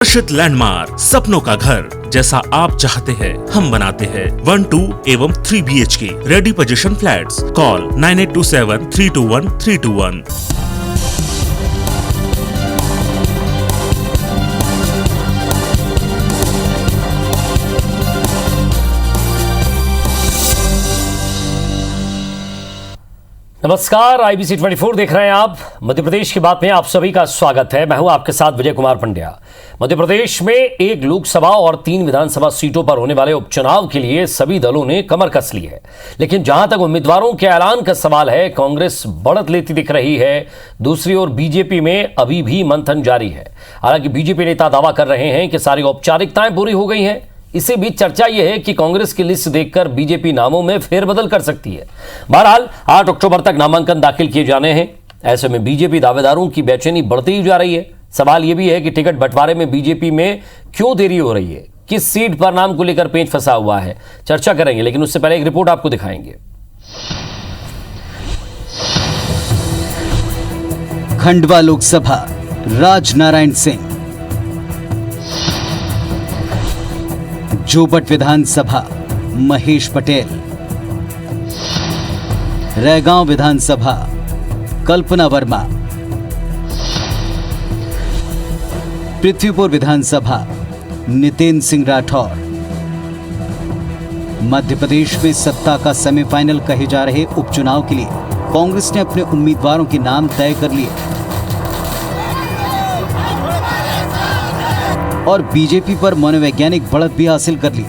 आकर्षित लैंडमार्क, सपनों का घर जैसा आप चाहते हैं हम बनाते हैं 1, 2 एवं 3 BHK ready position flats. Call 9827321321। नमस्कार, IBC 24 देख रहे हैं आप। मध्य प्रदेश की बात में आप सभी का स्वागत है। मैं हूं आपके साथ विजय कुमार पंड्या। मध्य प्रदेश में 1 लोकसभा और 3 विधानसभा सीटों पर होने वाले उपचुनाव के लिए सभी दलों ने कमर कस ली है, लेकिन जहां तक उम्मीदवारों के ऐलान का सवाल है, कांग्रेस बढ़त लेती दिख रही है। दूसरी ओर बीजेपी में अभी भी मंथन जारी है। हालांकि बीजेपी नेता दावा कर रहे हैं कि सारी औपचारिकताएं पूरी हो गई हैं। इसी बीच चर्चा यह है कि कांग्रेस की लिस्ट देखकर बीजेपी नामों में फेरबदल कर सकती है। बहरहाल 8 अक्टूबर तक नामांकन दाखिल किए जाने हैं। ऐसे में बीजेपी दावेदारों की बेचैनी बढ़ती ही जा रही है। सवाल यह भी है कि टिकट बंटवारे में बीजेपी में क्यों देरी हो रही है, किस सीट पर नाम को लेकर पेंच फंसा हुआ है, चर्चा करेंगे। लेकिन उससे पहले एक रिपोर्ट आपको दिखाएंगे। खंडवा लोकसभा राजनारायण सिंह, जोबट विधानसभा महेश पटेल, रैगांव विधानसभा कल्पना वर्मा, पृथ्वीपुर विधानसभा नितेंद्र सिंह राठौर। मध्य प्रदेश में सत्ता का सेमीफाइनल कहे जा रहे उपचुनाव के लिए कांग्रेस ने अपने उम्मीदवारों के नाम तय कर लिए और बीजेपी पर मनोवैज्ञानिक बढ़त भी हासिल कर ली।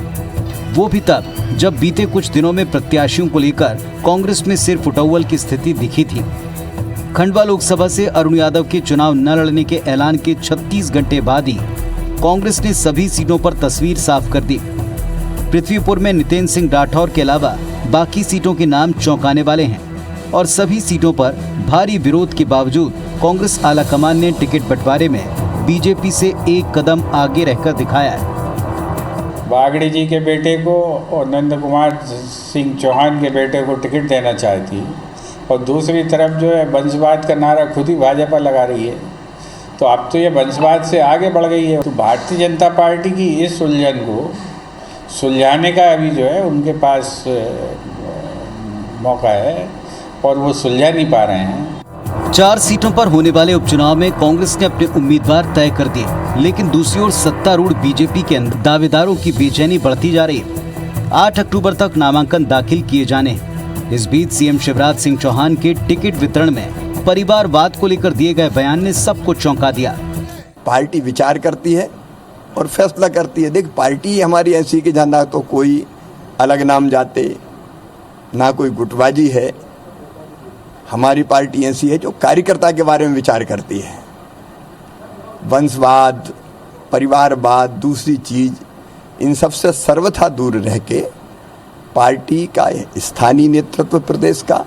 वो भी तब जब बीते कुछ दिनों में प्रत्याशियों को लेकर कांग्रेस में सिर फुटौल की स्थिति दिखी थी। खंडवा लोकसभा से अरुण यादव के चुनाव न लड़ने के ऐलान के 36 घंटे बाद ही कांग्रेस ने सभी सीटों पर तस्वीर साफ कर दी। पृथ्वीपुर में नितेंद्र सिंह राठौर के अलावा बाकी सीटों के नाम चौंकाने वाले हैं और सभी सीटों पर भारी विरोध के बावजूद कांग्रेस आलाकमान ने टिकट बंटवारे में बीजेपी से एक कदम आगे रहकर दिखाया है। बागड़ी जी के बेटे को और नंद कुमार सिंह चौहान के बेटे को टिकट देना चाहती और दूसरी तरफ जो है वंशवाद का नारा खुद ही भाजपा लगा रही है। तो अब तो ये वंशवाद से आगे बढ़ गई है। तो भारतीय जनता पार्टी की इस उलझन को सुलझाने का अभी जो है उनके पास मौका है और वो सुलझा नहीं पा रहे हैं। 4 सीटों पर होने वाले उपचुनाव में कांग्रेस ने अपने उम्मीदवार तय कर दिए, लेकिन दूसरी ओर सत्तारूढ़ बीजेपी के अंदर दावेदारों की बेचैनी बढ़ती जा रही है। 8 अक्टूबर तक नामांकन दाखिल किए जाने हैं। इस बीच सीएम शिवराज सिंह चौहान के टिकट वितरण में परिवारवाद को लेकर दिए गए बयान ने सबको चौंका दिया। पार्टी विचार करती है और फैसला करती है। देख, पार्टी हमारी ऐसी कि जहाँ ना तो कोई अलग नाम जाते, ना कोई गुटबाजी है। हमारी पार्टी ऐसी है जो कार्यकर्ता के बारे में विचार करती है। वंशवाद, परिवारवाद, दूसरी चीज, इन सबसे सर्वथा दूर रह के पार्टी का स्थानीय नेतृत्व, प्रदेश का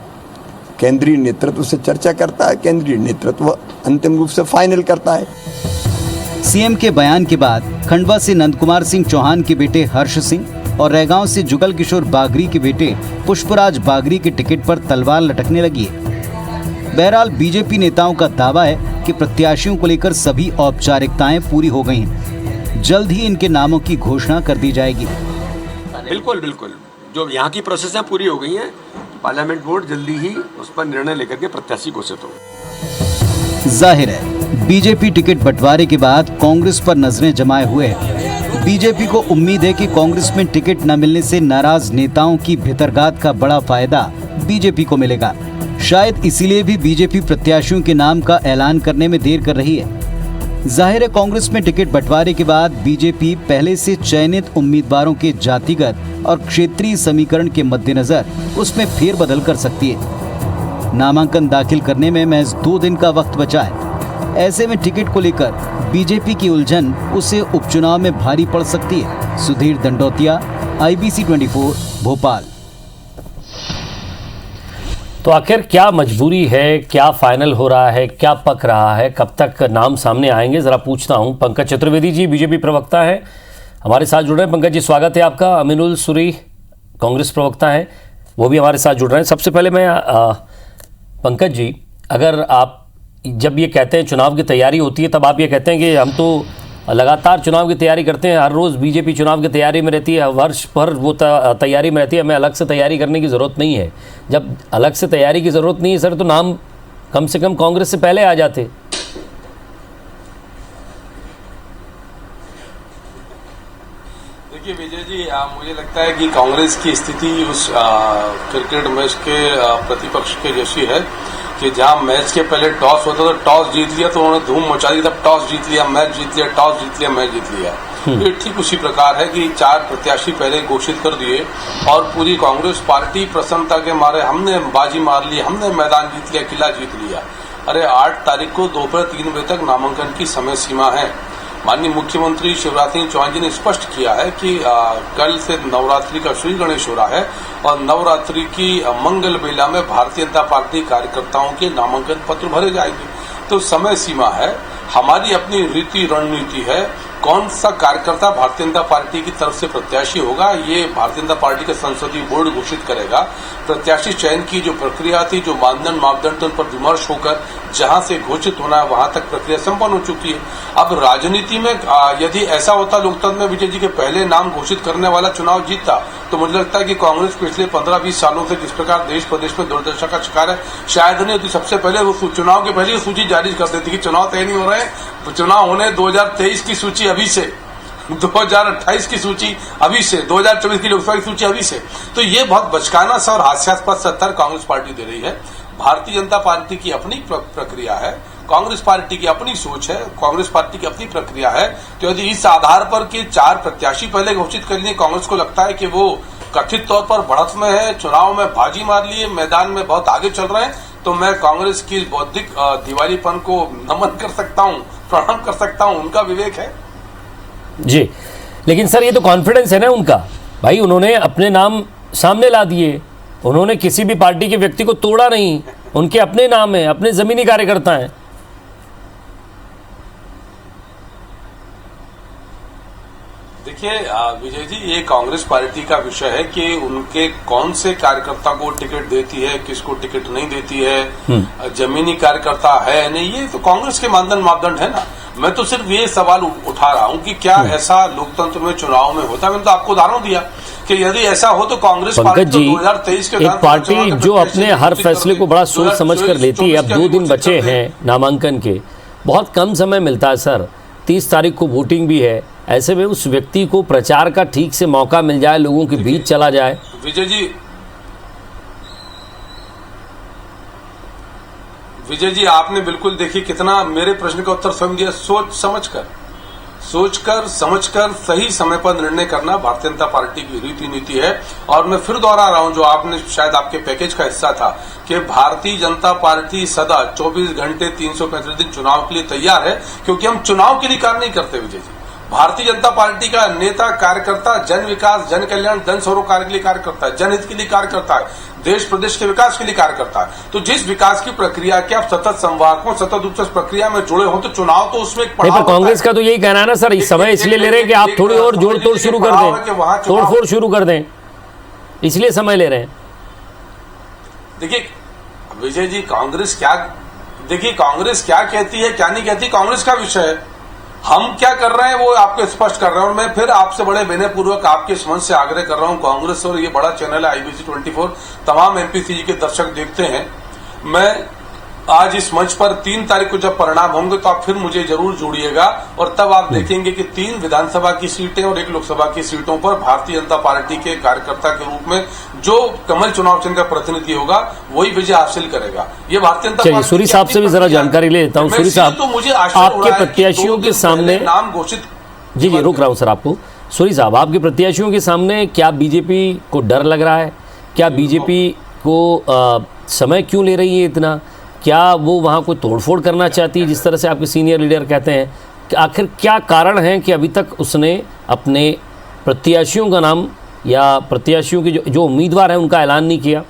केंद्रीय नेतृत्व से चर्चा करता है। केंद्रीय नेतृत्व अंतिम रूप से फाइनल करता है। सीएम के बयान के बाद खंडवा से नंद कुमार सिंह चौहान के बेटे हर्ष सिंह और रैगांव से जुगल किशोर बागरी के बेटे पुष्पराज बागरी के टिकट पर तलवार लटकने लगी है। बहरहाल बीजेपी नेताओं का दावा है कि प्रत्याशियों को लेकर सभी औपचारिकताएं पूरी हो गई हैं। जल्द ही इनके नामों की घोषणा कर दी जाएगी। बिल्कुल, जो यहाँ की प्रोसेस पूरी हो गई हैं। पार्लियामेंट बोर्ड जल्दी ही उस पर निर्णय लेकर के प्रत्याशी घोषित हो। जाहिर है बीजेपी टिकट बंटवारे के बाद कांग्रेस पर नजरें जमाए हुए है। बीजेपी को उम्मीद है कि कांग्रेस में टिकट न मिलने से नाराज नेताओं की भितरगात का बड़ा फायदा बीजेपी को मिलेगा। शायद इसीलिए भी बीजेपी प्रत्याशियों के नाम का ऐलान करने में देर कर रही है। जाहिर है कांग्रेस में टिकट बंटवारे के बाद बीजेपी पहले से चयनित उम्मीदवारों के जातिगत और क्षेत्रीय समीकरण के मद्देनजर उसमें फेरबदल कर सकती है। नामांकन दाखिल करने में महज 2 दिन का वक्त बचा है। ऐसे में टिकट को लेकर बीजेपी की उलझन उसे उपचुनाव में भारी पड़ सकती है। सुधीर दंडोतिया, IBC 24 भोपाल। तो आखिर क्या मजबूरी है, क्या फाइनल हो रहा है, क्या पक रहा है, कब तक नाम सामने आएंगे, जरा पूछता हूं। पंकज चतुर्वेदी जी बीजेपी प्रवक्ता है, हमारे साथ जुड़ रहे हैं। पंकज जी स्वागत है आपका। अमीनुल सुरी कांग्रेस प्रवक्ता है, वो भी हमारे साथ जुड़ रहे हैं। सबसे पहले मैं पंकज जी, अगर आप जब ये कहते हैं चुनाव की तैयारी होती है, तब आप ये कहते हैं कि हम तो लगातार चुनाव की तैयारी करते हैं, हर रोज़ बीजेपी चुनाव की तैयारी में रहती है, वर्ष भर वो तैयारी में रहती है, हमें अलग से तैयारी करने की ज़रूरत नहीं है। जब अलग से तैयारी की ज़रूरत नहीं है सर, तो नाम कम से कम कांग्रेस से पहले आ जाते। देखिए विजय जी, मुझे लगता है कि कांग्रेस की स्थिति उस क्रिकेट मैच के प्रतिपक्ष के जैसी है कि जहां मैच के पहले टॉस होता तो टॉस जीत लिया तो उन्होंने धूम मचा दी, तब टॉस जीत लिया, मैच जीत लिया, टॉस जीत लिया, मैच जीत लिया। ये ठीक उसी प्रकार है कि 4 प्रत्याशी पहले घोषित कर दिए और पूरी कांग्रेस पार्टी प्रसन्नता के मारे हमने बाजी मार ली, हमने मैदान जीत लिया, किला जीत लिया। अरे 8 तारीख को दोपहर 3 बजे तक नामांकन की समय सीमा है। माननीय मुख्यमंत्री शिवराज सिंह चौहान जी ने स्पष्ट किया है कि कल से नवरात्रि का श्री गणेश हो रहा है और नवरात्रि की मंगल बेला में भारतीय जनता पार्टी कार्यकर्ताओं के नामांकन पत्र भरे जाएंगे। तो समय सीमा है, हमारी अपनी रीति रणनीति है। कौन सा कार्यकर्ता भारतीय जनता पार्टी की तरफ से प्रत्याशी होगा, ये भारतीय जनता पार्टी का संसदीय बोर्ड घोषित करेगा। प्रत्याशी चयन की जो प्रक्रिया थी, जो मापदंड उन पर विमर्श होकर जहां से घोषित होना है वहां तक प्रक्रिया संपन्न हो चुकी है। अब राजनीति में यदि ऐसा होता लोकतंत्र में विजय जी के पहले नाम घोषित करने वाला चुनाव जीतता, तो मुझे लगता है कि कांग्रेस पिछले 15-20 सालों से जिस प्रकार देश प्रदेश में दुर्दशा का शिकार है, शायद नहीं होती। सबसे पहले वो चुनाव के पहले सूची जारी कर देती कि चुनाव तय नहीं हो रहे हैं, चुनाव होने 2023 की सूची अभी से, 2028 की सूची अभी से, 2024 की लोकसभा की सूची अभी से। तो ये बहुत बचकाना सा और हास्यास्पद सत्तर कांग्रेस पार्टी दे रही है। भारतीय जनता पार्टी की अपनी प्रक्रिया है, कांग्रेस पार्टी की अपनी सोच है, कांग्रेस पार्टी की अपनी प्रक्रिया है। तो यदि इस आधार पर कि 4 प्रत्याशी पहले घोषित कर लिए, कांग्रेस को लगता है कि वो कथित तौर पर बढ़त में है, चुनाव में बाजी मार लिए, मैदान में बहुत आगे चल रहे हैं, तो मैं कांग्रेस की बौद्धिक दिवालीपन को नमन कर सकता हूं, प्रणाम कर सकता हूं, उनका विवेक है जी। लेकिन सर ये तो कॉन्फिडेंस है ना उनका, भाई उन्होंने अपने नाम सामने ला दिए, उन्होंने किसी भी पार्टी के व्यक्ति को तोड़ा नहीं, उनके अपने नाम है, अपने जमीनी कार्यकर्ता हैं। देखिए विजय जी, ये कांग्रेस पार्टी का विषय है कि उनके कौन से कार्यकर्ता को टिकट देती है, किसको टिकट नहीं देती है, जमीनी कार्यकर्ता है नहीं, ये तो कांग्रेस के मापदंड है ना। मैं तो सिर्फ ये सवाल उठा रहा हूं कि क्या ऐसा लोकतंत्र में चुनाव में होता है। मैंने तो आपको उदाहरण दिया कि यदि ऐसा हो तो कांग्रेस पार्टी तो 2023 के एक पार्टी जो अपने हर फैसले को बड़ा सोच समझ कर लेती है। अब 2 दिन बचे हैं नामांकन के, बहुत कम समय मिलता है सर, 30 तारीख को वोटिंग भी है। ऐसे में उस व्यक्ति को प्रचार का ठीक से मौका मिल जाए, लोगों के बीच चला जाए। विजय जी आपने बिल्कुल देखिए कितना मेरे प्रश्न का उत्तर स्वयं दिया। सोचकर समझकर सही समय पर निर्णय करना भारतीय जनता पार्टी की रीति नीति है। और मैं फिर दोहरा रहा हूं, जो आपने शायद आपके पैकेज का हिस्सा था, कि भारतीय जनता पार्टी सदा 24 घंटे 365 दिन चुनाव के लिए तैयार है, क्योंकि हम चुनाव के लिए कार्य नहीं करते विजय जी। भारतीय जनता पार्टी का नेता कार्यकर्ता जन विकास, जन कल्याण, जन सरोकार के लिए कार्य करता है, जनहित के लिए कार्य करता है, देश प्रदेश के विकास के लिए कार्य करता है। तो जिस विकास की प्रक्रिया के आप सतत संवाहक हो, सतत रूप से प्रक्रिया में जुड़े हो, तो चुनाव तो उसमें एक पड़ाव। कांग्रेस का तो यही कहना है ना सर, इस समय इसलिए ले रहे हैं कि आप थोड़ी और जोड़ तोड़ शुरू कर दें, तोड़फोड़ शुरू कर दें, इसलिए समय ले रहे हैं। देखिए विजय जी, कांग्रेस क्या कहती है, क्या नहीं कहती, कांग्रेस का विषय है। हम क्या कर रहे हैं वो आपको स्पष्ट कर रहे हैं। और मैं फिर आपसे बड़े विनयपूर्वक आपके मंच से आग्रह कर रहा हूं, कांग्रेस और ये बड़ा चैनल है IBC 24, तमाम MPCG के दर्शक देखते हैं। मैं आज इस मंच पर 3 तारीख को जब परिणाम होंगे तो आप फिर मुझे जरूर जोड़िएगा, और तब आप देखेंगे कि 3 विधानसभा की सीटें और 1 लोकसभा की सीटों पर भारतीय जनता पार्टी के कार्यकर्ता के रूप में जो कमल चुनाव चिन्ह का प्रतिनिधि होगा वही विजय हासिल करेगा। ये भारतीय जनता पार्टी। सूरी साहब से भी जरा जानकारी ले लेता हूँ। सूरी साहब, तो मुझे आपके प्रत्याशियों के सामने नाम घोषित, जी रोक रहा हूँ सर आपको। सूरी साहब, आपके प्रत्याशियों के सामने क्या बीजेपी को डर लग रहा है? क्या बीजेपी को समय क्यों ले रही है इतना? क्या वो वहाँ कोई तोड़फोड़ करना चाहती है, जिस तरह से आपके सीनियर लीडर कहते हैं? कि आखिर क्या कारण है कि अभी तक उसने अपने प्रत्याशियों का नाम या प्रत्याशियों के जो उम्मीदवार हैं उनका ऐलान नहीं किया?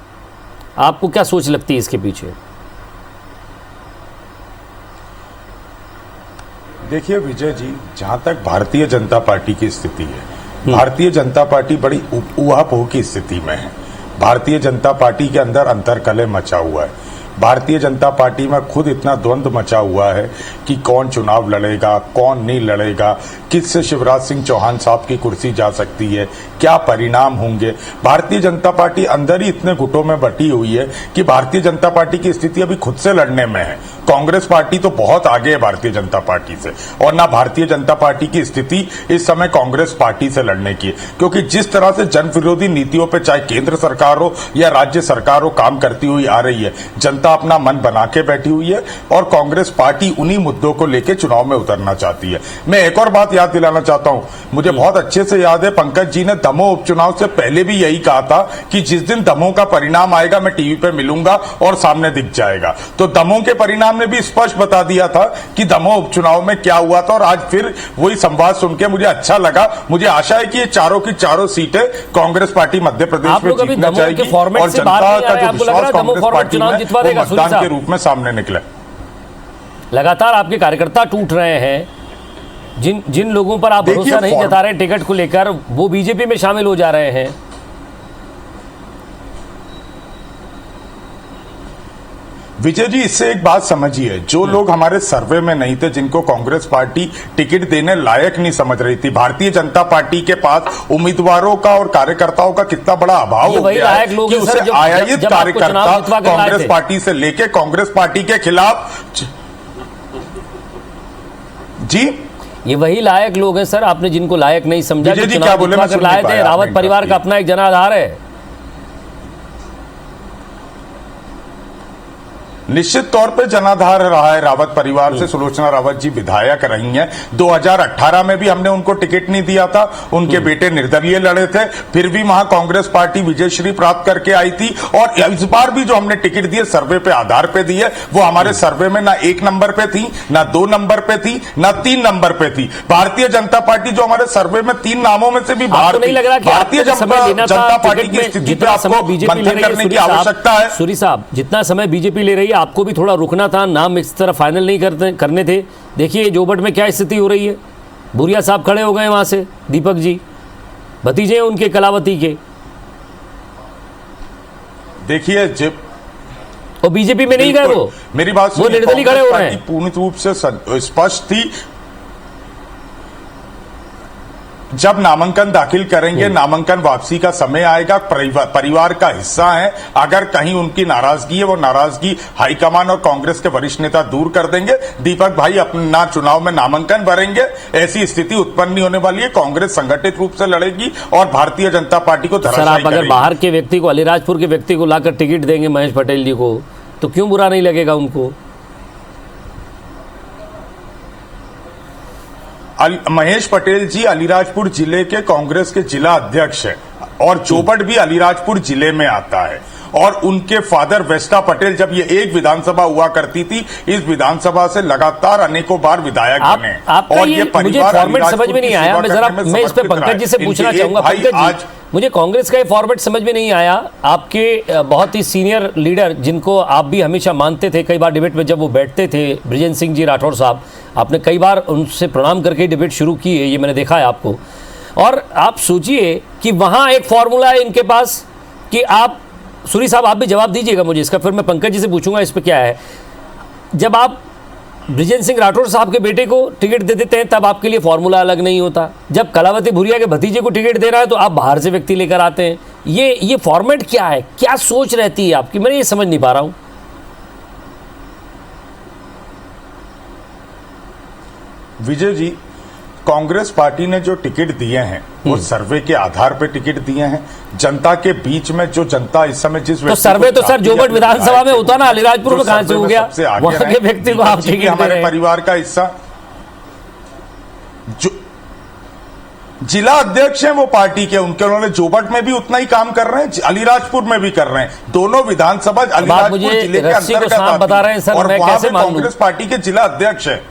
आपको क्या सोच लगती है इसके पीछे? देखिए विजय जी, जहां तक भारतीय जनता पार्टी की स्थिति है, भारतीय जनता पार्टी बड़ी ऊहापोह की स्थिति में है। भारतीय जनता पार्टी के अंदर अंतर्कलह मचा हुआ है। भारतीय जनता पार्टी में खुद इतना द्वंद्व मचा हुआ है कि कौन चुनाव लड़ेगा, कौन नहीं लड़ेगा, किससे शिवराज सिंह चौहान साहब की कुर्सी जा सकती है, क्या परिणाम होंगे। भारतीय जनता पार्टी अंदर ही इतने गुटों में बटी हुई है कि भारतीय जनता पार्टी की स्थिति अभी खुद से लड़ने में है। कांग्रेस पार्टी तो बहुत आगे है भारतीय जनता पार्टी से, और ना भारतीय जनता पार्टी की स्थिति इस समय कांग्रेस पार्टी से लड़ने की है, क्योंकि जिस तरह से जन विरोधी नीतियों पे चाहे केंद्र सरकार हो या राज्य सरकार हो काम करती हुई आ रही है, जनता अपना मन बना के बैठी हुई है और कांग्रेस पार्टी उन्हीं मुद्दों को लेकर चुनाव में उतरना चाहती है। मैं एक और बात याद दिलाना चाहता हूं, मुझे बहुत अच्छे से याद है पंकज जी ने दमोह उपचुनाव से पहले भी यही कहा था कि जिस दिन दमोह का परिणाम आएगा मैं टीवी पे मिलूंगा और सामने दिख जाएगा। तो दमोह के परिणाम ने भी स्पष्ट बता दिया था कि दमोह उपचुनाव में क्या हुआ था, और आज फिर वही संवाद सुन के मुझे अच्छा लगा। मुझे आशा है कि ये चारों की चारों सीटें कांग्रेस पार्टी मध्य प्रदेश में जीतना चाहेगी और जनता का जो विश्वास कांग्रेस पार्टी में वो मतदान के रूप में सामने निकले। लगातार आपके कार्यकर्ता टूट रहे हैं, जिन लोगों पर आप भरोसा नहीं जता रहे टिकट को लेकर, वो बीजेपी में शामिल हो जा रहे हैं। विजय जी, इससे एक बात समझिए, जो लोग हमारे सर्वे में नहीं थे, जिनको कांग्रेस पार्टी टिकट देने लायक नहीं समझ रही थी, भारतीय जनता पार्टी के पास उम्मीदवारों का और कार्यकर्ताओं का कितना बड़ा अभाव हो गया है कि उसे आयातित कार्यकर्ता कांग्रेस पार्टी से लेके कांग्रेस पार्टी के खिलाफ। जी, ये वही लायक लोग हैं सर, आपने जिनको लायक नहीं समझा। विजय जी क्या बोले, मैं लाए थे। रावत परिवार का अपना एक जनाधार है। निश्चित तौर पे जनाधार रहा है रावत परिवार से। सुलोचना रावत जी विधायक रही हैं। 2018 में भी हमने उनको टिकट नहीं दिया था, उनके बेटे निर्दलीय लड़े थे, फिर भी वहां कांग्रेस पार्टी विजयश्री प्राप्त करके आई थी। और इस बार भी जो हमने टिकट दिए सर्वे पे आधार पे दिए, वो हमारे सर्वे में ना 1 नंबर पे थी, ना 2 नंबर पे थी, ना 3 नंबर पे थी। भारतीय जनता पार्टी जो हमारे सर्वे में 3 नामों में से भी बाहर थी। भारतीय जनता पार्टी की स्थिति पे आपको मंथन करने की आवश्यकता है। सूरी साहब, जितना समय बीजेपी ले रही है, आपको भी थोड़ा रुकना था, नाम इस तरह फाइनल नहीं करने थे। देखिए जोबट में क्या स्थिति हो रही है। भूरिया साहब खड़े हो गए वहां से, दीपक जी भतीजे हैं उनके कलावती के। देखिए जब और बीजेपी में नहीं गए वो, मेरी बात वो निर्दलीय खड़े हो रहे हैं। पूर्ण रूप से स्पष्ट थी। जब नामांकन दाखिल करेंगे, नामांकन वापसी का समय आएगा, परिवार का हिस्सा है। अगर कहीं उनकी नाराजगी है, वो नाराजगी हाईकमान और कांग्रेस के वरिष्ठ नेता दूर कर देंगे। दीपक भाई अपना चुनाव में नामांकन भरेंगे, ऐसी स्थिति उत्पन्न नहीं होने वाली है। कांग्रेस संगठित रूप से लड़ेगी और भारतीय जनता पार्टी को धराशायी करेगी। अगर बाहर के व्यक्ति को, अलीराजपुर के व्यक्ति को लाकर टिकट देंगे महेश पटेल जी को, तो क्यों बुरा नहीं लगेगा उनको? महेश पटेल जी अलीराजपुर जिले के कांग्रेस के जिला अध्यक्ष हैं और जोबट भी अलीराजपुर जिले में आता है। और उनके फादर वेस्टा पटेल, जब ये एक विधानसभा हुआ करती थी, इस विधानसभा से लगातार अनेकों बार विधायक बने। और ये परिवार फॉर्मेट समझ में नहीं आया। मैं इस पे पंकज जी से पूछना चाहूंगा। पंकज जी, मुझे कांग्रेस का ये फॉर्मेट समझ में नहीं आया। आपके बहुत ही सीनियर लीडर, जिनको आप भी हमेशा मानते थे, कई बार डिबेट में जब वो बैठते थे, बृजेंद्र सिंह जी राठौर साहब, आपने कई बार उनसे प्रणाम करके डिबेट शुरू की है, ये मैंने देखा है आपको। और आप सोचिए कि वहाँ एक फॉर्मूला है इनके पास कि आप, सूरी साहब आप भी जवाब दीजिएगा मुझे इसका, फिर मैं पंकज जी से पूछूंगा इस पर क्या है। जब आप बृजेंद्र सिंह राठौर साहब के बेटे को टिकट दे देते हैं, तब आपके लिए फॉर्मूला अलग नहीं होता। जब कलावती भूरिया के भतीजे को टिकट दे रहा है, तो आप बाहर से व्यक्ति लेकर आते हैं। ये फॉर्मेट क्या है, क्या सोच रहती है आपकी, मैं ये समझ नहीं पा रहा हूं। विजय जी, कांग्रेस पार्टी ने जो टिकट दिए हैं वो सर्वे के आधार पर टिकट दिए हैं। जनता के बीच में जो जनता इस समय जिस तो सर्वे तो सर जोबट विधानसभा में होता ना, अलीराजपुर में कहां से हो गया? वहां के व्यक्ति को आप टिकट दे रहे हैं। हमारे परिवार का हिस्सा जो जिला अध्यक्ष हैं वो पार्टी के, उन्होंने जोबट में भी उतना ही काम कर रहे हैं, अलीराजपुर में भी कर रहे हैं। दोनों विधानसभा अलीराजपुर जिले के अंतर्गत बता रहे हैं सर, और वहां पे कांग्रेस पार्टी के जिला अध्यक्ष है।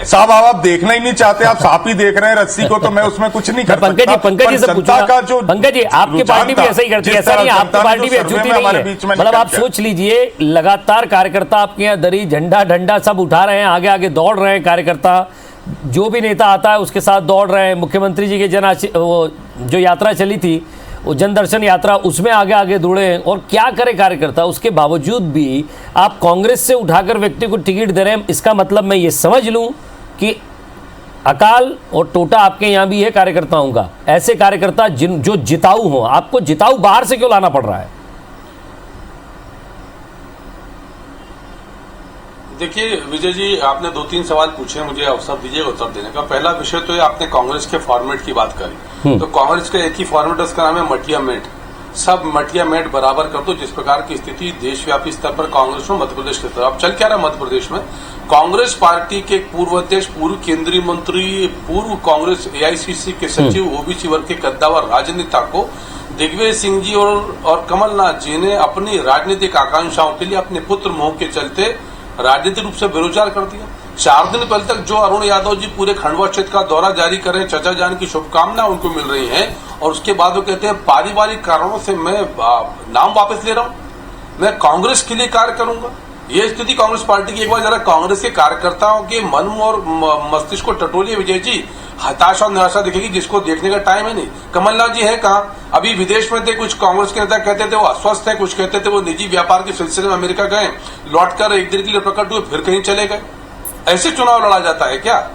साहब आप देखना ही नहीं चाहते, आप साफ ही देख रहे हैं रस्सी को, तो मैं उसमें कुछ नहीं कर सकता। पंकज जी से पूछूंगा, पंकज जी आपकी पार्टी भी ऐसा ही करती है, ऐसा नहीं आपकी पार्टी भी अछूती नहीं है। मतलब आप सोच लीजिए, लगातार कार्यकर्ता आपके यहाँ दरी झंडा डंडा सब उठा रहे हैं, आगे आगे दौड़ रहे हैं कार्यकर्ता, जो भी नेता आता है उसके साथ दौड़ रहे हैं। मुख्यमंत्री जी के जो यात्रा चली थी वो जन दर्शन यात्रा उसमें आगे आगे दौड़े हैं, और क्या करे कार्यकर्ता, उसके बावजूद भी आप कांग्रेस से उठाकर व्यक्ति को टिकट दे रहे हैं। इसका मतलब मैं ये समझ लूं कि अकाल और टोटा आपके यहाँ भी है कार्यकर्ताओं का। ऐसे कार्यकर्ता जो जिताऊ हो, आपको जिताऊ बाहर से क्यों लाना पड़ रहा है? देखिए विजय जी, आपने 2-3 सवाल पूछे, मुझे अवसर दीजिएगा उत्तर देने का। पहला विषय तो ये, आपने कांग्रेस के फॉर्मेट की बात करी, तो कांग्रेस का एक ही फॉर्मेट, उसका नाम है मटिया मेट। सब मटिया मेट बराबर कर दो। जिस प्रकार की स्थिति देशव्यापी स्तर पर कांग्रेस में, मध्य प्रदेश की तरफ अब चल क्या रहा है मध्य प्रदेश में, कांग्रेस पार्टी के पूर्व अध्यक्ष, पूर्व केंद्रीय मंत्री, पूर्व कांग्रेस एआईसीसी के सचिव, ओबीसी वर्ग के कद्दावर राजनेता को दिग्विजय सिंह जी और कमलनाथ जी ने अपनी राजनीतिक आकांक्षाओं के लिए अपने पुत्र मोह के चलते राजनीतिक रूप से बेरोजगार कर दिया। 4 दिन पहले तक जो अरुण यादव जी पूरे खंडवा क्षेत्र का दौरा जारी कर रहे हैं, चचा जान की शुभकामनाएं उनको मिल रही हैं, और उसके बाद वो कहते हैं पारिवारिक कारणों से मैं नाम वापस ले रहा हूं, मैं कांग्रेस के लिए कार्य करूंगा। ये स्थिति कांग्रेस पार्टी की। एक बार जरा कांग्रेस के कार्यकर्ताओं के मन और मस्तिष्क को टटोलिए विजय जी, हताशा और निराशा दिखेगी जिसको देखने का टाइम है नहीं। कमलनाथ जी है कहाँ? अभी विदेश में थे। कुछ कांग्रेस के नेता कहते थे वो अस्वस्थ है, कुछ कहते थे वो निजी व्यापार के सिलसिले में अमेरिका गए, लौटकर एक दिन के लिए प्रकट हुए, फिर कहीं चले गए। ऐसे चुनाव लड़ा जाता है क्या?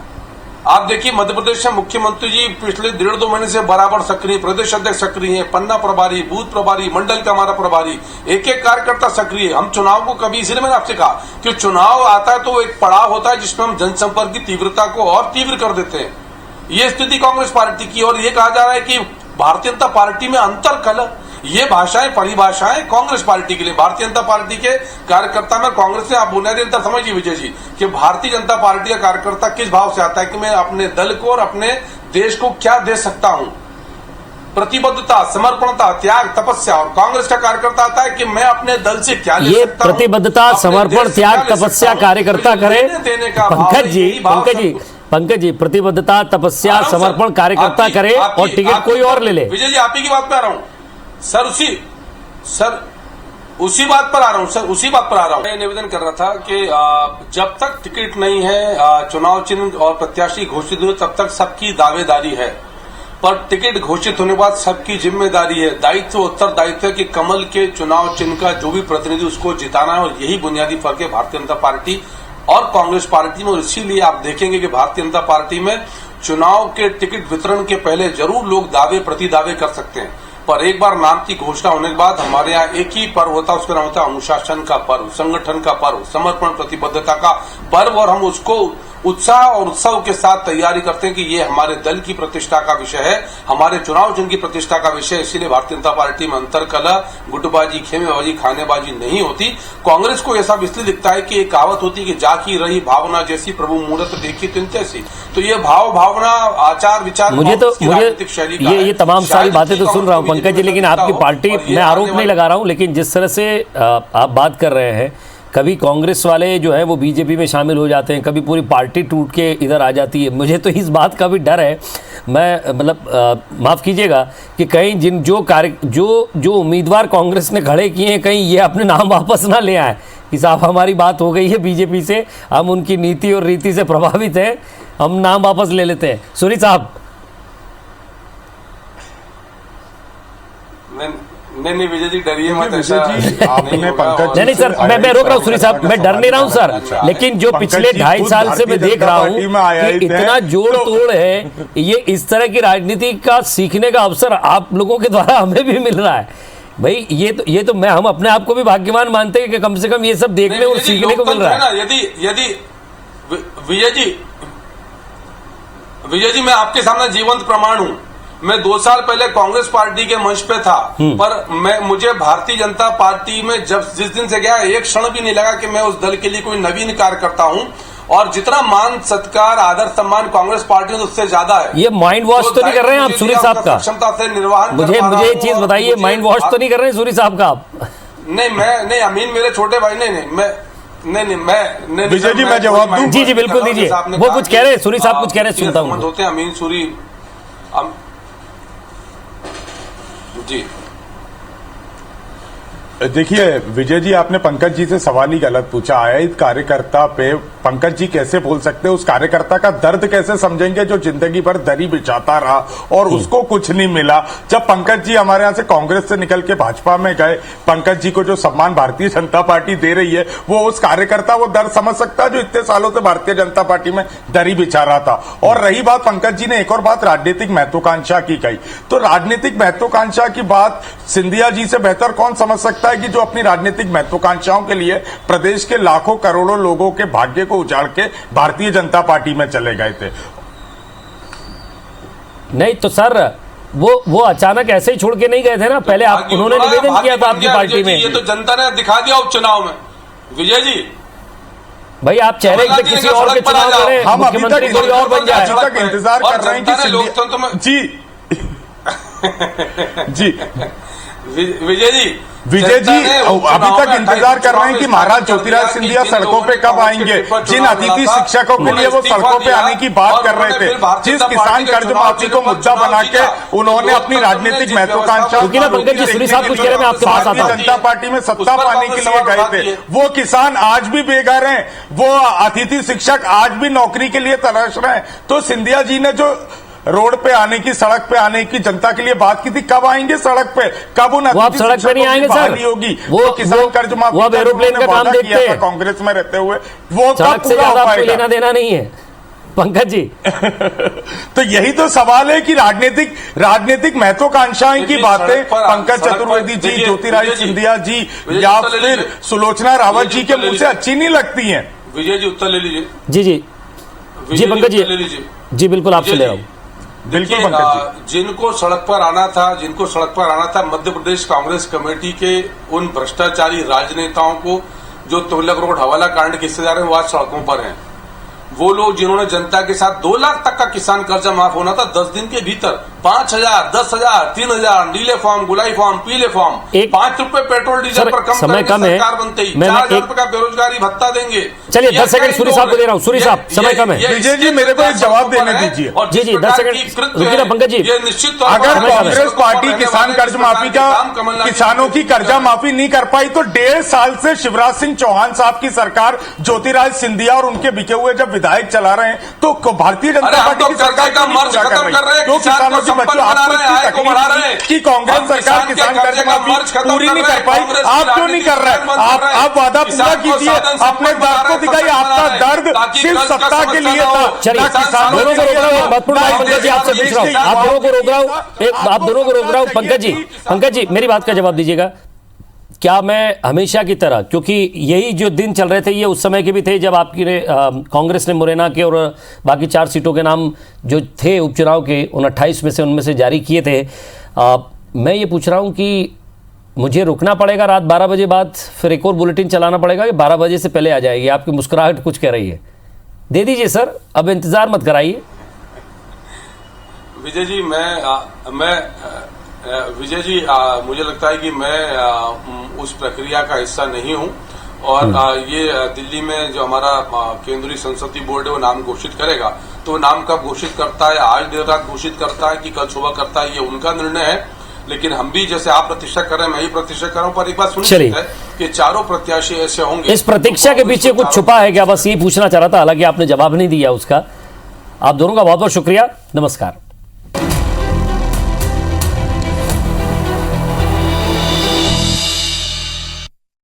आप देखिए मध्य प्रदेश में मुख्यमंत्री जी पिछले 1.5-2 महीने से बराबर सक्रिय, प्रदेश अध्यक्ष सक्रिय है, पन्ना प्रभारी, बूथ प्रभारी, मंडल का हमारा प्रभारी, एक एक कार्यकर्ता सक्रिय। हम चुनाव को कभी, इसलिए मैंने आपसे कहा कि चुनाव आता है तो एक पड़ाव होता है जिसमें हम जनसंपर्क की तीव्रता को और तीव्र कर देते हैं। ये स्थिति कांग्रेस पार्टी की। और ये कहा जा रहा है कि भारतीय जनता पार्टी में अंतर कलह, ये भाषाएं, परिभाषाएं कांग्रेस पार्टी के लिए, भारतीय जनता पार्टी के कार्यकर्ता में कांग्रेस से आप बुनियादी अंतर समझिए विजय जी, कि भारतीय जनता पार्टी का कार्यकर्ता किस भाव से आता है कि मैं अपने दल को और अपने देश को क्या दे सकता हूं, प्रतिबद्धता, समर्पणता, त्याग, तपस्या। और कांग्रेस का कार्यकर्ता आता है कि मैं अपने दल से क्या ले सकता हूं। प्रतिबद्धता, समर्पण, त्याग, तपस्या कार्यकर्ता करे। पंकज जी, प्रतिबद्धता, तपस्या, समर्पण कार्यकर्ता करे और टिकट कोई और ले ले। विजय जी, आप ही की बात पे आ रहा हूं सर, उसी बात पर आ रहा हूं सर, उसी बात पर आ रहा हूं। मैं निवेदन कर रहा था कि जब तक टिकट नहीं है, चुनाव चिन्ह और प्रत्याशी घोषित हुए, तब तक सबकी दावेदारी है, पर टिकट घोषित होने के बाद सबकी जिम्मेदारी है, दायित्व, उत्तरदायित्व है कि कमल के चुनाव चिन्ह का जो भी प्रतिनिधि उसको जिताना है। और यही बुनियादी फर्क है भारतीय जनता पार्टी और कांग्रेस पार्टी में। और इसीलिए आप देखेंगे कि भारतीय जनता पार्टी में चुनाव के टिकट वितरण के पहले जरूर लोग दावे प्रतिदावे कर सकते हैं, पर एक बार नाम की घोषणा होने के बाद हमारे यहाँ एक ही पर्व होता है, उसका नाम होता है अनुशासन का पर्व, संगठन का पर्व, समर्पण, प्रतिबद्धता का पर्व। और हम उसको उत्साह और उत्सव के साथ तैयारी करते हैं कि ये हमारे दल की प्रतिष्ठा का विषय है, हमारे चुनाव चिन्ह की प्रतिष्ठा का विषय। इसीलिए भारतीय जनता पार्टी में अंतर कलह, गुटबाजी, खेमेबाजी, खानेबाजी नहीं होती। कांग्रेस को ऐसा इसलिए दिखता है कि एक कहावत होती है कि जाकी रही भावना जैसी, प्रभु मूर्त देखी तिन तैसी। तो ये भाव, भावना, आचार विचार, मुझे ये तमाम सारी बातें तो सुन रहा हूँ पंकज जी, लेकिन आपकी पार्टी, मैं आरोप नहीं लगा रहा हूँ, लेकिन जिस तरह से आप बात कर रहे हैं, कभी कांग्रेस वाले जो है वो बीजेपी में शामिल हो जाते हैं, कभी पूरी पार्टी टूट के इधर आ जाती है। मुझे तो इस बात का भी डर है, मैं मतलब माफ़ कीजिएगा कि कहीं जो उम्मीदवार कांग्रेस ने खड़े किए हैं, कहीं ये अपने नाम वापस ना ले आए कि साहब हमारी बात हो गई है बीजेपी से, हम उनकी नीति और रीति से प्रभावित हैं, हम नाम वापस ले लेते हैं। सुनी साहब। नहीं विजय जी, डरिए मत, ऐसा नहीं सर, मैं रोक रहा हूँ सुनी साहब, मैं डर नहीं रहा हूँ सर, लेकिन जो पिछले 2.5 साल से मैं देख रहा हूँ कि इतना जोड़ तोड़ है, ये इस तरह की राजनीति का सीखने का अवसर आप लोगों के द्वारा हमें भी मिल रहा है। भाई ये तो हम अपने आप को भी भाग्यवान मानते हैं कि कम से कम ये सब देखने और सीखने को मिल रहा है। यदि विजय जी, मैं आपके सामने जीवंत प्रमाण हूं। मैं 2 साल पहले कांग्रेस पार्टी के मंच पे था, पर मुझे भारतीय जनता पार्टी में जिस दिन से गया, एक क्षण भी नहीं लगा कि मैं उस दल के लिए कोई नवीन कार्य करता हूं। और जितना मान, सत्कार, आदर, सम्मान कांग्रेस पार्टी में उससे ज्यादा है। ये माइंड वॉश तो नहीं कर रहे हैं आप सूरी साहब का? क्षमता से निर्वाहन, मुझे ये चीज बताइए, माइंड वॉश तो नहीं कर रहे हैं सूरी साहब का आप? नहीं, अमीन मेरे छोटे भाई, मैं विजय जी, मैं जवाब दूं? जी बिल्कुल दीजिए। वो कुछ कह रहे हैं, सूरी साहब कुछ कह रहे हैं, सुनता हूँ। होते हैं अमीन सूरी जी। देखिए विजय जी, आपने पंकज जी से सवाल ही गलत पूछा। आयत कार्यकर्ता पे पंकज जी कैसे बोल सकते हैं? उस कार्यकर्ता का दर्द कैसे समझेंगे जो जिंदगी भर दरी बिछाता रहा और उसको कुछ नहीं मिला? जब पंकज जी हमारे यहां से कांग्रेस से निकल के भाजपा में गए, पंकज जी को जो सम्मान भारतीय जनता पार्टी दे रही है, वो उस कार्यकर्ता वो दर्द समझ सकता है जो इतने सालों से भारतीय जनता पार्टी में दरी बिछा रहा था। और रही बात, पंकज जी ने एक और बात राजनीतिक महत्वाकांक्षा की कही, तो राजनीतिक महत्वाकांक्षा की बात सिंधिया जी से बेहतर कौन समझ सकता है कि जो अपनी राजनीतिक महत्वाकांक्षाओं के लिए प्रदेश के लाखों करोड़ों लोगों के भाग्य को उजाड़ के भारतीय जनता पार्टी में चले गए थे। नहीं तो सर, वो अचानक ऐसे ही छोड़ के नहीं गए थे ना, पहले आप उन्होंने निवेदन किया था आपकी पार्टी में। ये तो जनता ने दिखा दिया उपचुनाव में विजय जी। भाई आप चेहरे से किसी और के चुनाव लड़े, हम अभी तक कोई और बन जाए। अभी तक इंतजार कर रहे हैं कि लोकतंत्र में जी जी विजय जी अभी तक इंतजार कर रहे हैं कि महाराज ज्योतिराज सिंधिया सड़कों पे कब आएंगे। जिन अतिथि शिक्षकों के लिए वो सड़कों पे आने की बात कर रहे थे, जिस किसान कर्ज माफी को मुद्दा बना के उन्होंने अपनी राजनीतिक महत्वाकांक्षा भारतीय जनता पार्टी में सत्ता पाने के लिए गए थे, वो किसान आज भी बेघर हैं, वो अतिथि शिक्षक आज भी नौकरी के लिए तरस रहे हैं। तो सिंधिया जी ने जो रोड पे आने की, सड़क पे आने की जनता के लिए बात की थी, कब आएंगे सड़क पे? कब उन आप सड़क पे नहीं आएंगे सर? होगी वो किसान कर्ज माफी वो एरोप्लेन का काम देखते हैं कांग्रेस में रहते हुए, वो सड़क से ज्यादा आपको लेना देना नहीं है पंकज जी। तो यही तो सवाल है कि राजनीतिक महत्वाकांक्षाएं की बातें पंकज चतुर्वेदी जी, ज्योतिरादित्य सिंधिया जी या फिर सुलोचना रावत जी के मुंह से अच्छी नहीं लगती हैं। विजय जी उत्तर ले लीजिए। जी जी जी पंकज जी, जी बिल्कुल आपसे ले रहा हूँ। बिल्कुल पंकज जी, जिनको सड़क पर आना था मध्य प्रदेश कांग्रेस कमेटी के उन भ्रष्टाचारी राजनेताओं को जो तुगलक रोड हवाला कांड के हिस्सेदार हैं, वो आज सड़कों पर हैं। वो लोग जिन्होंने जनता के साथ 2 लाख तक का किसान कर्जा माफ होना था 10 दिन के भीतर, 5,000, 10,000, 3,000 नीले फॉर्म, गुलाई फॉर्म, पीले फॉर्म, 5 रुपए पेट्रोल डीजल पर कम समय कम है, सरकार बनते ही 4,000 रुपए का बेरोजगारी भत्ता देंगे। चलिए 10 सेकंड सूरी साहब को दे रहा हूँ। सूरी साहब समय कम है। विजय जी मेरे को एक जवाब देने दीजिए। जी जी 10 सेकंड रुकिए ना पंकज जी। निश्चित अगर कांग्रेस पार्टी किसान कर्ज माफी का, किसानों की कर्जा माफी नहीं कर पाई तो 1.5 साल से शिवराज सिंह चौहान साहब की सरकार, ज्योतिरादित्य सिंधिया और उनके बिके हुए जब विधायक चला रहे हैं, तो भारतीय जनता पार्टी की सरकार का मर्ज खत्म कर रहे हैं, तो किसानों की बच्चों आपको बढ़ा रहे हैं कि कांग्रेस सरकार किसान कर्ज माफी पूरी नहीं कर पाई, आप क्यों नहीं कर रहे? आप वादा पूरा कीजिए, अपने दर्द को दिखाइए। आपका दर्द सिर्फ सत्ता के लिए था, किसानों को रोक रहा हूँ। पंकज जी आपसे पूछ रहा हूँ, आप दोनों को रोक रहा हूँ, आप दोनों को रोक रहा हूँ। पंकज जी मेरी बात का जवाब दीजिएगा। क्या मैं हमेशा की तरह, क्योंकि यही जो दिन चल रहे थे ये उस समय के भी थे जब आपकी कांग्रेस ने मुरैना के और बाकी 4 सीटों के नाम जो थे उपचुनाव के, उन 28 में से उनमें से जारी किए थे। मैं ये पूछ रहा हूँ कि मुझे रुकना पड़ेगा रात 12 बजे बाद, फिर एक और बुलेटिन चलाना पड़ेगा कि 12 बजे से पहले आ जाएगी? आपकी मुस्कुराहट कुछ कह रही है। दे दीजिए सर, अब इंतजार मत कराइए। विजय जी विजय जी मुझे लगता है कि मैं उस प्रक्रिया का हिस्सा नहीं हूं और ये दिल्ली में जो हमारा केंद्रीय संसदीय बोर्ड है वो नाम घोषित करेगा, तो नाम कब घोषित करता है, आज देर रात घोषित करता है कि कल सुबह करता है, ये उनका निर्णय है। लेकिन हम भी जैसे आप प्रतीक्षा कर रहे हैं, मैं ही प्रतीक्षा कर रहा हूं, पर एक बात सुनिश्चित है कि चारों प्रत्याशी ऐसे होंगे। इस प्रतीक्षा के पीछे कुछ छुपा है क्या? बस ये पूछना चाह रहा था, हालांकि आपने जवाब नहीं दिया उसका। आप दोनों का बहुत बहुत शुक्रिया, नमस्कार।